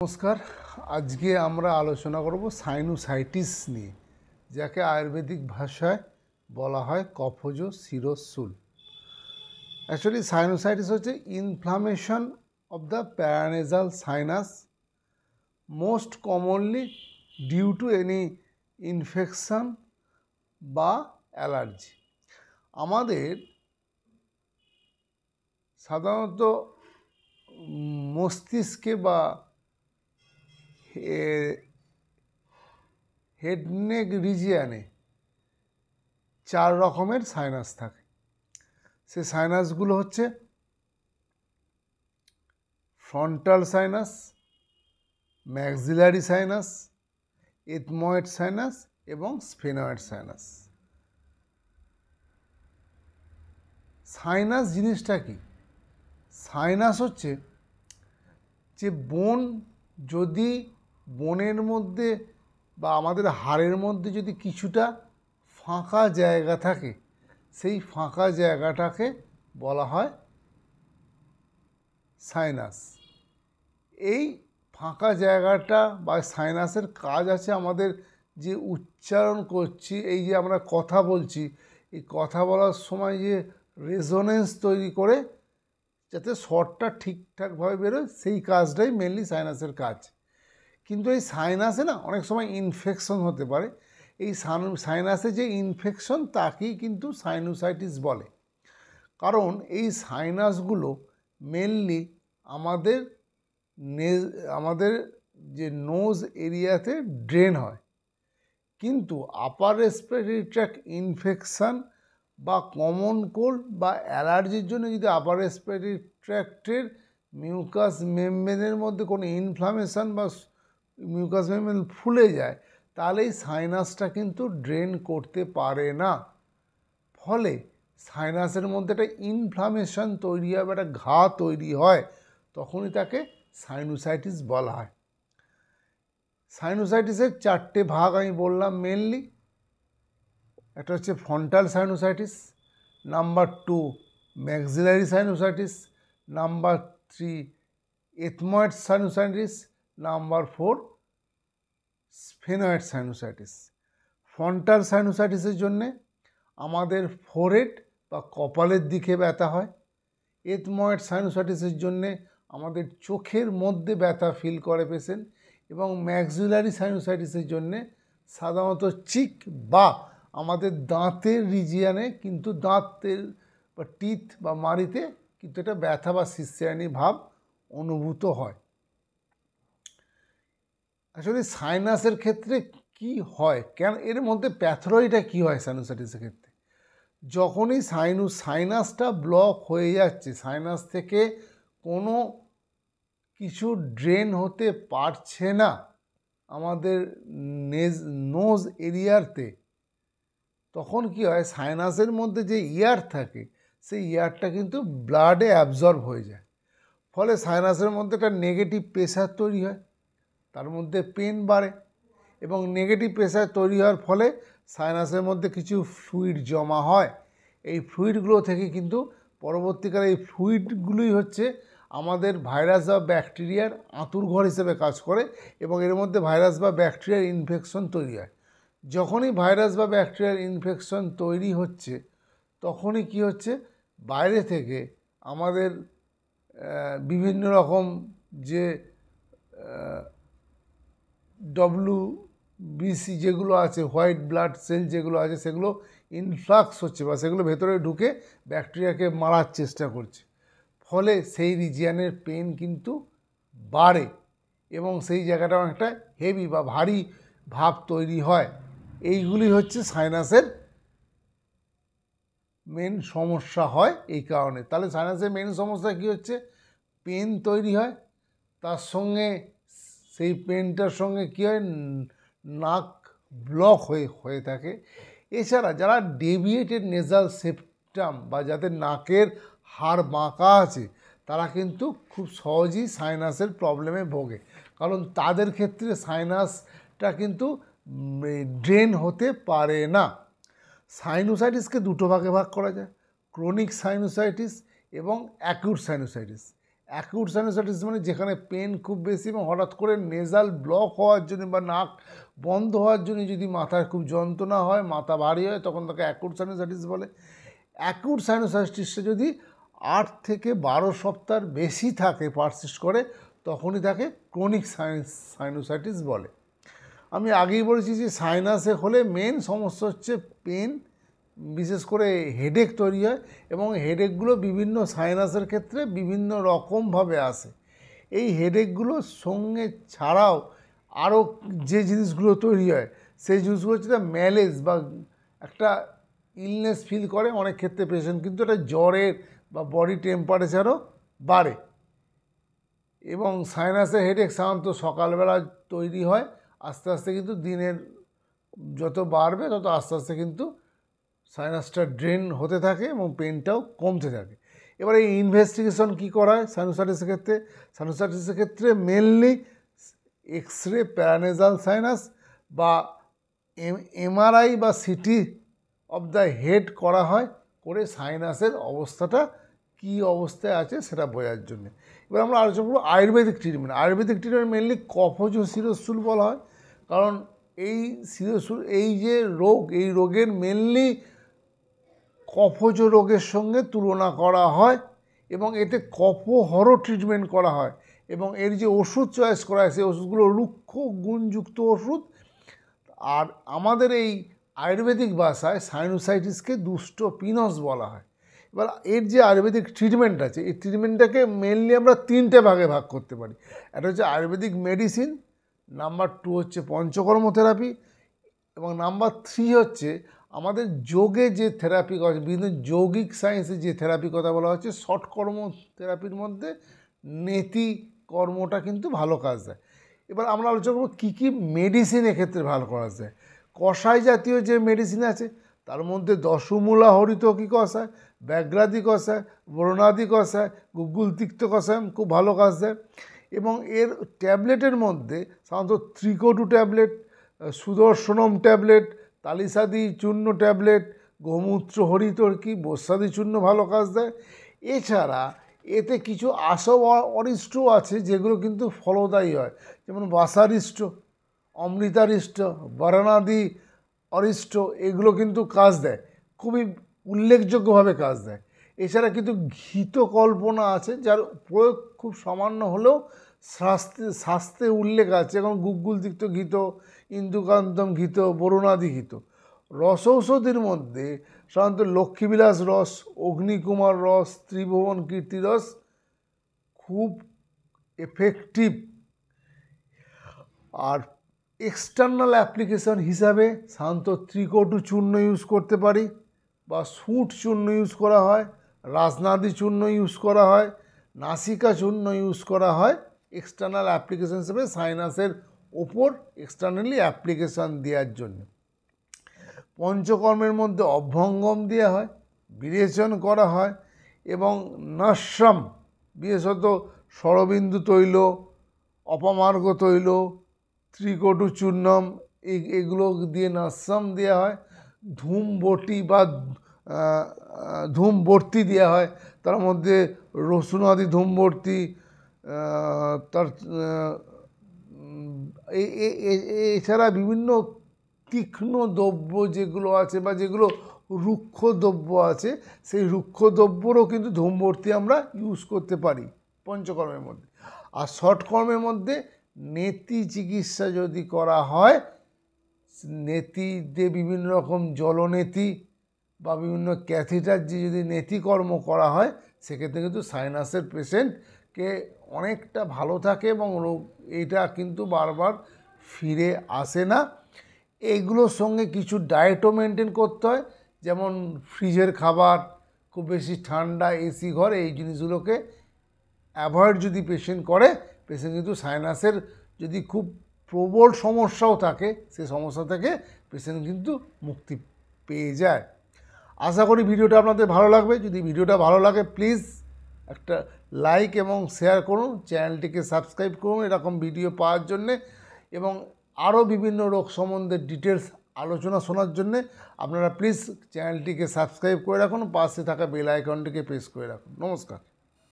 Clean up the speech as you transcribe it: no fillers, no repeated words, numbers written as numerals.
নমস্কার। আজকে আমরা আলোচনা করব সাইনুসাইটিস নিয়ে, যাকে আয়ুর্বেদিক ভাষায় বলা হয় কফজ শিরঃশূল। অ্যাকচুয়ালি সাইনুসাইটিস হচ্ছে inflammation of the paranasal sinus, most commonly due to any infection বা অ্যালার্জি। আমাদের সাধারণত মস্তিষ্কে বা হেড নেক রিজিয়ানে 4 রকমের সাইনাস থাকে। সে সাইনাসগুলো হচ্ছে frontal sinus, maxillary sinus, ethmoid sinus এবং স্ফেনয়েড সাইনাস। সাইনাস জিনিসটা কি? সাইনাস হচ্ছে যে যদি বোনের মধ্যে বা আমাদের হাড়ের মধ্যে যদি কিছুটা ফাঁকা জায়গা থাকে, সেই ফাঁকা জায়গাটাকে বলা হয় সাইনাস। এই ফাঁকা জায়গাটা বা সাইনাসের কাজ আছে আমাদের যে উচ্চারণ করছি, এই যে আমরা কথা বলছি, এই কথা বলার সময় যে রেজোনেন্স তৈরি করে যাতে স্বরটা ঠিকঠাকভাবে বেরোয়, সেই কাজটাই মেনলি সাইনাসের কাজ। কিন্তু এই সাইনাসে না অনেক সময় ইনফেকশন হতে পারে। এই সাইনাসে যে ইনফেকশন তাকেই কিন্তু সাইনুসাইটিস বলে। কারণ এই সাইনাসগুলো মেনলি আমাদের যে নোজ এরিয়াতে ড্রেন হয়, কিন্তু আপার রেসপিরেটরি ট্র্যাক্ট ইনফেকশান বা কমন কোল্ড বা অ্যালার্জির জন্য যদি আপার রেসপিরেটরি ট্র্যাক্টের মিউকাস মেমব্রেনের মধ্যে কোনো ইনফ্লামেশন বা মিউকাস মেমব্রেন ফুলে যায়, তাহলে এই সাইনাসটা কিন্তু ড্রেন করতে পারে না। ফলে সাইনাসের মধ্যে একটা ইনফ্লামেশন তৈরি হয় বা একটা ঘা তৈরি হয়, তখনই তাকে সাইনুসাইটিস বলা হয়। সাইনুসাইটিসের 4টে ভাগ আমি বললাম মেনলি। একটা হচ্ছে frontal sinusitis, number 2 maxillary sinusitis, number 3 ethmoid sinusitis, number 4 sphenoid sinusitis. Frontal সাইনুসাইটিসের জন্যে আমাদের ফোরহেড বা কপালের দিকে ব্যথা হয়। এথময়েড সাইনুসাইটিসের জন্যে আমাদের চোখের মধ্যে ব্যথা ফিল করে পেশেন্ট। এবং ম্যাক্সিলারি সাইনুসাইটিসের জন্যে সাধারণত চিক বা আমাদের দাঁতের রিজিয়ানে, কিন্তু দাঁতের বা টিথ বা মাড়িতে কিন্তু একটা ব্যথা বা শিরশিরানি ভাব অনুভূত হয়। আসলে সাইনাসের ক্ষেত্রে কি হয়, কেন এর মধ্যে প্যাথোলজিটা কী হয় সাইনুসাইটিসের ক্ষেত্রে? যখনই সাইনাসটা ব্লক হয়ে যাচ্ছে, সাইনাস থেকে কোনো কিছু ড্রেন হতে পারছে না আমাদের নোজ এরিয়াতে, তখন কি হয়, সাইনাসের মধ্যে যে ইয়ার থাকে, সেই ইয়ারটা কিন্তু ব্লাডে অ্যাবজর্ব হয়ে যায়। ফলে সাইনাসের মধ্যে একটা নেগেটিভ প্রেশার তৈরি হয়, তার মধ্যে পেন বাড়ে, এবং নেগেটিভ প্রেশার তৈরি হওয়ার ফলে সাইনাসের মধ্যে কিছু ফ্লুইড জমা হয়। এই ফ্লুইডগুলো থেকে কিন্তু পরবর্তীকালে এই ফ্লুইডগুলোই হচ্ছে আমাদের ভাইরাস বা ব্যাকটেরিয়ার আঁতুড়ঘর হিসেবে কাজ করে, এবং এর মধ্যে ভাইরাস বা ব্যাকটেরিয়ার ইনফেকশন তৈরি হয়। যখনই ভাইরাস বা ব্যাকটেরিয়ার ইনফেকশন তৈরি হচ্ছে, তখনই কি হচ্ছে, বাইরে থেকে আমাদের বিভিন্ন রকম যে WBC যেগুলো আছে, হোয়াইট ব্লাড সেল যেগুলো আছে, সেগুলো ইনফ্লাক্স হচ্ছে বা সেগুলো ভেতরে ঢুকে ব্যাকটেরিয়াকে মারার চেষ্টা করছে। ফলে সেই রিজিয়ানের পেন কিন্তু বাড়ে এবং সেই জায়গাটা অনেকটা হেভি বা ভারী ভাব তৈরি হয়। এইগুলি হচ্ছে সাইনাসের মেন সমস্যা হয় এই কারণে। তাহলে সাইনাসের মেন সমস্যা কী হচ্ছে? পেন তৈরি হয়, তার সঙ্গে সেই পেনটার সঙ্গে কী হয়, নাক ব্লক হয়ে থাকে। এছাড়া যারা ডেভিয়েটেড নেজাল সেপ্টাম বা যাদের নাকের হাড় বাঁকা আছে, তারা কিন্তু খুব সহজেই সাইনাসের প্রবলেমে ভোগে, কারণ তাদের ক্ষেত্রে সাইনাসটা কিন্তু ড্রেন হতে পারে না। সাইনুসাইটিসকে দুটো ভাগে ভাগ করা যায়, ক্রনিক সাইনুসাইটিস এবং অ্যাকিউট সাইনুসাইটিস। অ্যাকিউট সাইনোসাইটিস মানে যেখানে পেন খুব বেশি এবং হঠাৎ করে নেজাল ব্লক হওয়ার জন্য বা নাক বন্ধ হওয়ার জন্য যদি মাথায় খুব যন্ত্রণা হয়, মাথা ভারী হয়, তখন তাকে অ্যাকিউট সাইনোসাইটিস বলে। অ্যাকিউট সাইনোসাইটিসটা যদি 8 থেকে 12 সপ্তাহের বেশি থাকে, পারসিস্ট করে, তখনই তাকে ক্রনিক সাইনোসাইটিস বলে। আমি আগেই বলেছি যে সাইনাসে হলে মেন সমস্যা হচ্ছে পেন, বিশেষ করে হেডেক তৈরি হয় এবং হেডেকগুলো বিভিন্ন সাইনাসের ক্ষেত্রে বিভিন্ন রকমভাবে আসে। এই হেডেকগুলোর সঙ্গে ছাড়াও আরও যে জিনিসগুলো তৈরি হয় সেই জিনিসগুলো হচ্ছে ম্যালেজ বা একটা ইলনেস ফিল করে অনেক ক্ষেত্রে পেশেন্ট, কিন্তু এটা জ্বরের বা বডি টেম্পারেচারও বাড়ে। এবং সাইনাসের হেডেক সাধারণত সকালবেলা তৈরি হয়, আস্তে আস্তে কিন্তু দিনের যত বাড়বে তত আস্তে আস্তে কিন্তু সাইনাসটা ড্রেন হতে থাকে এবং পেনটাও কমতে থাকে। এবার এই ইনভেস্টিগেশন কী করা হয় সাইনোসাইটিসের ক্ষেত্রে? সাইনোসাইটিসের ক্ষেত্রে mainly X ray paranasal sinus বা এমআরআই বা সিটি অফ দ্য হেড করা হয়, করে সাইনাসের অবস্থাটা কী অবস্থায় আছে সেটা বোঝার জন্য। এবার আমরা আলোচনা করবো ayurvedic treatment. Ayurvedic treatment mainly কফজ শিরস্যুল বলা হয়, কারণ এই শিরস্যুল, এই যে রোগ, এই রোগের মেনলি কফজ রোগের সঙ্গে তুলনা করা হয় এবং এতে কফহর ট্রিটমেন্ট করা হয় এবং এর যে ওষুধ চয়েস করা হয় সেই ওষুধগুলো রুক্ষ গুণযুক্ত ওষুধ। আর আমাদের এই আয়ুর্বেদিক ভাষায় সাইনোসাইটিসকে দুষ্টপিনস বলা হয়। এবার এর যে আয়ুর্বেদিক ট্রিটমেন্ট আছে, এই ট্রিটমেন্টটাকে মেনলি আমরা 3টে ভাগে ভাগ করতে পারি। একটা হচ্ছে আয়ুর্বেদিক মেডিসিন, নাম্বার 2 হচ্ছে পঞ্চকর্ম থেরাপি এবং নাম্বার 3 হচ্ছে আমাদের যোগে যে থেরাপি করা হচ্ছে, বিভিন্ন যৌগিক সায়েন্সে যে থেরাপি কথা বলা হচ্ছে, শর্ট কর্ম থেরাপির মধ্যে নেতি কর্মটা কিন্তু ভালো কাজ দেয়। এবার আমরা আলোচনা করব কী কী মেডিসিন এক্ষেত্রে ভালো করা যায়। কষাই জাতীয় যে মেডিসিন আছে তার মধ্যে দশমূলা হরিতকি কষায়, ব্যাঘ্রাদি কষায়, বরুণাদি কষায়, গুগ্গুল তিক্ত কষায় খুব ভালো কাজ দেয়। এবং এর ট্যাবলেটের মধ্যে সাধারণত ত্রিকটু ট্যাবলেট, সুদর্শনম ট্যাবলেট, তালিসাদি চূর্ণ ট্যাবলেট, গোমূত্র হরিতকি, বস্যাদি চূর্ণ ভালো কাজ দেয়। এছাড়া এতে কিছু আসব অরিষ্ট আছে যেগুলো কিন্তু ফলদায়ী হয়, যেমন বাসারিষ্ট, অমৃতারিষ্ট, বারানাদি অরিষ্ট, এগুলো কিন্তু কাজ দেয়, খুবই উল্লেখযোগ্যভাবে কাজ দেয়। এছাড়া কিন্তু ঘিত কল্পনা আছে যার প্রয়োগ খুব সামান্য হলেও শাস্ত্রে উল্লেখ আছে, যেমন গুগ্গুল তিক্ত ঘিত, ইন্দুকান্তম ঘিত, বরুণাদি ঘিত। রসৌষধির মধ্যে সাধারণত লক্ষ্মীবিলাস রস, অগ্নিকুমার রস, ত্রিভুবন কীর্তি রস খুব এফেক্টিভ। আর এক্সটার্নাল অ্যাপ্লিকেশন হিসাবে সাধারণত ত্রিকটু চূর্ণ ইউজ করতে পারি বা সুট চূর্ণ ইউজ করা হয়, রাজনাদি চূর্ণ ইউজ করা হয়, নাসিকা চূর্ণ ইউজ করা হয় এক্সটার্নাল অ্যাপ্লিকেশন হিসেবে সাইনাসের ওপর এক্সটার্নালি অ্যাপ্লিকেশন দেওয়ার জন্য। পঞ্চকর্মের মধ্যে অভ্যঙ্গম দেওয়া হয়, বিরেচন করা হয় এবং নস্যম, বিশেষত ষড়বিন্দু তৈল, অপমার্গ তৈল, ত্রিকটু চূর্ণম, এগুলো দিয়ে নস্যম দেওয়া হয়। ধূমবটি বা ধূমবর্তি দেওয়া হয়, তার মধ্যে রসুনাদি ধূমবর্তি, তার এছাড়া বিভিন্ন তীক্ষ্ণ দ্রব্য যেগুলো আছে বা যেগুলো রুক্ষ দ্রব্য আছে, সেই রুক্ষ দ্রব্যরও কিন্তু ধূমবর্তি আমরা ইউজ করতে পারি পঞ্চকর্মের মধ্যে। আর শর্ট কর্মের মধ্যে নেতি চিকিৎসা যদি করা হয়, নেতি দিয়ে বিভিন্ন রকম জলনেতি বা বিভিন্ন ক্যাথিটার দিয়ে যদি নেতিকর্ম করা হয়, সেক্ষেত্রে কিন্তু সাইনাসের পেশেন্টকে অনেকটা ভালো থাকে এবং রোগ এইটা কিন্তু বারবার ফিরে আসে না। এইগুলোর সঙ্গে কিছু ডায়েটও মেনটেন করতে হয়, যেমন ফ্রিজের খাবার, খুব বেশি ঠান্ডা, এসি ঘর, এই জিনিসগুলোকে অ্যাভয়েড যদি পেশেন্ট করে, পেশেন্ট কিন্তু সাইনাসের যদি খুব প্রবল সমস্যাও থাকে সেই সমস্যা থেকে পেশেন্ট কিন্তু মুক্তি পেয়ে যায়। আশা করি ভিডিওটা আপনাদের ভালো লাগবে। যদি ভিডিওটা ভালো লাগে প্লিজ একটা লাইক এবং শেয়ার করুন, চ্যানেলটিকে সাবস্ক্রাইব করুন এরকম ভিডিও পাওয়ার জন্যে, এবং আরও বিভিন্ন রোগ সম্বন্ধে ডিটেলস আলোচনা শোনার জন্যে আপনারা প্লিজ চ্যানেলটিকে সাবস্ক্রাইব করে রাখুন, পাশে থাকা বেল আইকনটিকে প্রেস করে রাখুন। নমস্কার।